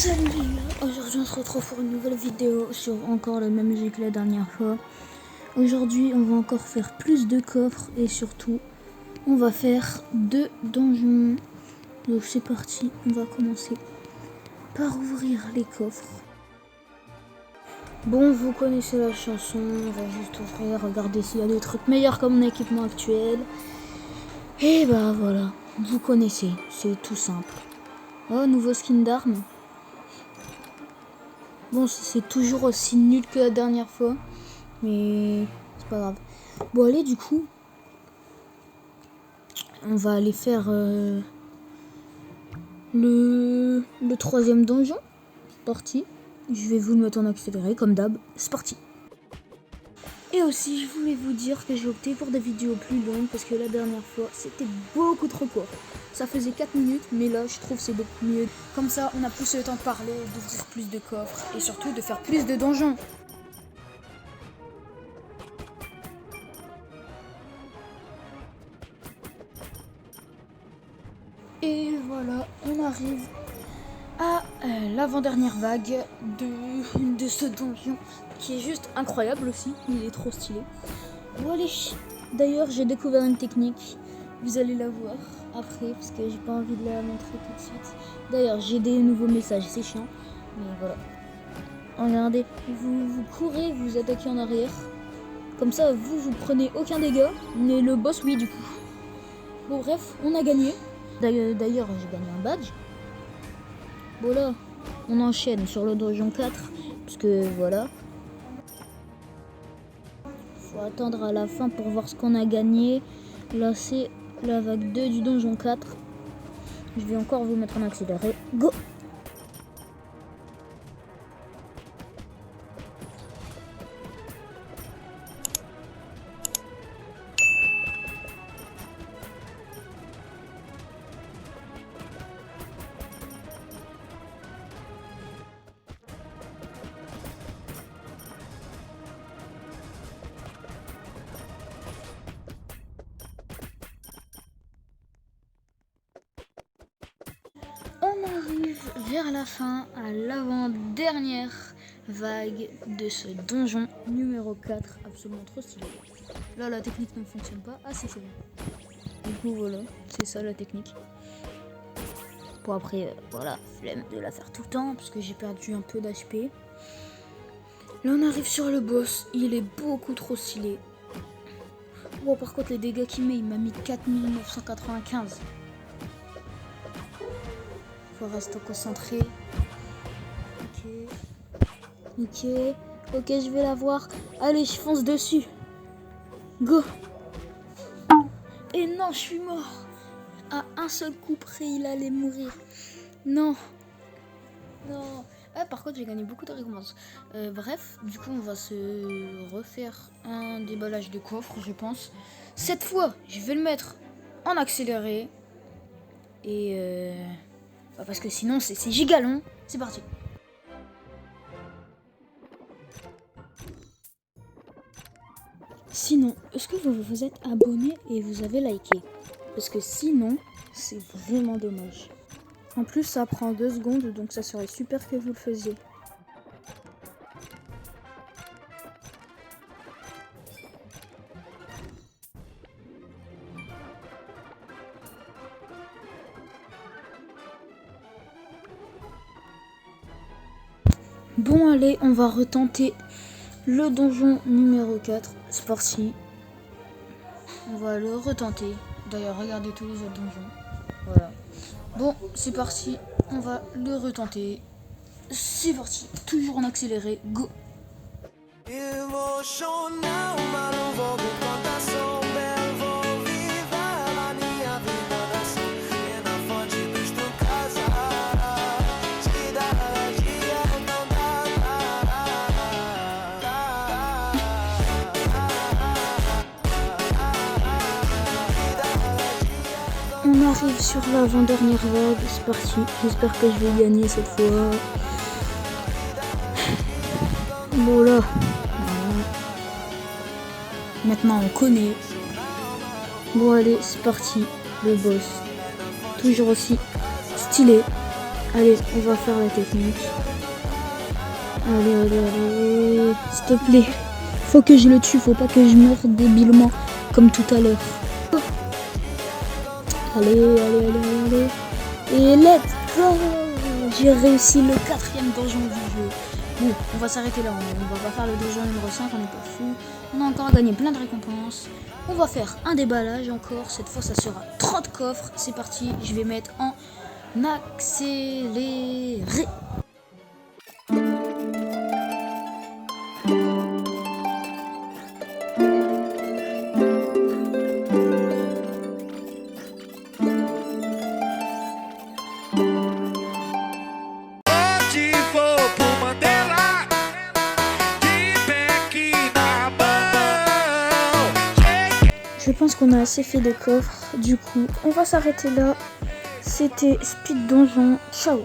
Salut les gars, aujourd'hui on se retrouve pour une nouvelle vidéo sur encore le même jeu que la dernière fois. Aujourd'hui on va encore faire plus de coffres et surtout on va faire 2 donjons. Donc c'est parti, on va commencer par ouvrir les coffres. Bon, vous connaissez la chanson, on va juste ouvrir, regarder s'il y a des trucs meilleurs comme mon équipement actuel. Et bah voilà, vous connaissez, c'est tout simple. Oh, nouveau skin d'armes. Bon, c'est toujours aussi nul que la dernière fois, mais c'est pas grave. Bon, allez, du coup, on va aller faire le 3e donjon. C'est parti. Je vais vous le mettre en accéléré, comme d'hab. C'est parti. Et aussi, je voulais vous dire que j'ai opté pour des vidéos plus longues parce que la dernière fois, c'était beaucoup trop court. Ça faisait 4 minutes, mais là, je trouve que c'est beaucoup mieux. Comme ça, on a plus le temps de parler, d'ouvrir plus de coffres et surtout de faire plus de donjons. Et voilà, on arrive à l'avant-dernière vague de ce donjon qui est juste incroyable aussi, il est trop stylé. Bon allez, d'ailleurs j'ai découvert une technique, vous allez la voir après parce que j'ai pas envie de la montrer tout de suite. D'ailleurs j'ai des nouveaux messages, c'est chiant, mais voilà. Regardez, vous courez, vous attaquez en arrière, comme ça vous prenez aucun dégât, mais le boss oui du coup. Bon bref, on a gagné. D'ailleurs, j'ai gagné un badge. Bon là, on enchaîne sur le donjon 4, parce que voilà. Faut attendre à la fin pour voir ce qu'on a gagné. Là, c'est la vague 2 du donjon 4. Je vais encore vous mettre en accéléré. Go! On arrive vers la fin, à l'avant-dernière vague de ce donjon numéro 4, absolument trop stylé. Là, la technique ne fonctionne pas. Ah si, c'est bon. Du coup, voilà, c'est ça la technique. Bon, après, voilà, flemme de la faire tout le temps, parce que j'ai perdu un peu d'HP. Là, on arrive sur le boss, il est beaucoup trop stylé. Bon, par contre, les dégâts qu'il met, il m'a mis 4995. Faut rester concentré. Ok, je vais la voir. Allez, je fonce dessus. Go. Et non, je suis mort. À un seul coup près, il allait mourir. Non. Ah, par contre, j'ai gagné beaucoup de récompenses. Bref, du coup, on va se refaire un déballage de coffre, je pense. Cette fois, je vais le mettre en accéléré. Et parce que sinon, c'est giga long. C'est parti. Sinon, est-ce que vous vous êtes abonné et vous avez liké? Parce que sinon, c'est vraiment dommage. En plus, ça prend 2 secondes, donc ça serait super que vous le faisiez. Bon, allez, on va retenter le donjon numéro 4. C'est parti. On va le retenter. D'ailleurs, regardez tous les autres donjons. Voilà. Bon, c'est parti. On va le retenter. C'est parti. Toujours en accéléré. Go. On arrive sur l'avant-dernière vague, c'est parti. J'espère que je vais gagner cette fois. Bon là, voilà. Maintenant on connaît. Bon allez, c'est parti. Le boss, toujours aussi stylé. Allez, on va faire la technique. Allez. S'il te plaît. Faut que je le tue, faut pas que je meure débilement comme tout à l'heure. Allez. Et let's go! J'ai réussi le 4e donjon du jeu. Bon, on va s'arrêter là. On va pas faire le donjon numéro 5, on n'est pas fou. On a encore gagné plein de récompenses. On va faire un déballage encore. Cette fois, ça sera 30 coffres. C'est parti, je vais mettre en accéléré. Je pense qu'on a assez fait de coffres. Du coup, on va s'arrêter là. C'était Speed Donjon. Ciao!